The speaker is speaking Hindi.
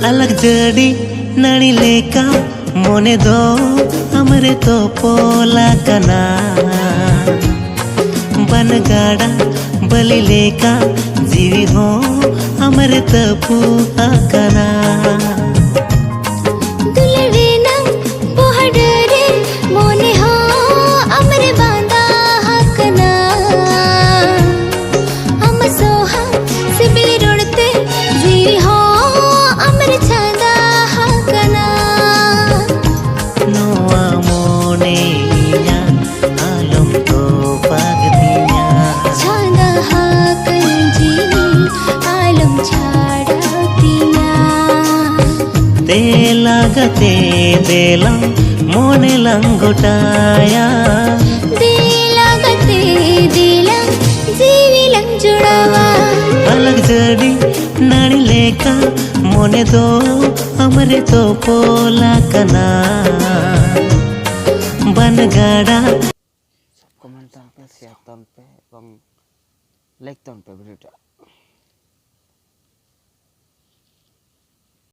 अलग जड़ी नड़ी लेका मोने दो हमरे तो पोला कना बनगाड़ा बलि लेका जीवी हो हमरे तपू कना लागते देला मोने लंगोटाया लागते देला जीवी लंजुड़ावा अलग जड़ी नानी लेका मोने दो हमरे तो पोला कना बनगाड़ा कमेंट पे शेयर पे लाइक पे वीडियो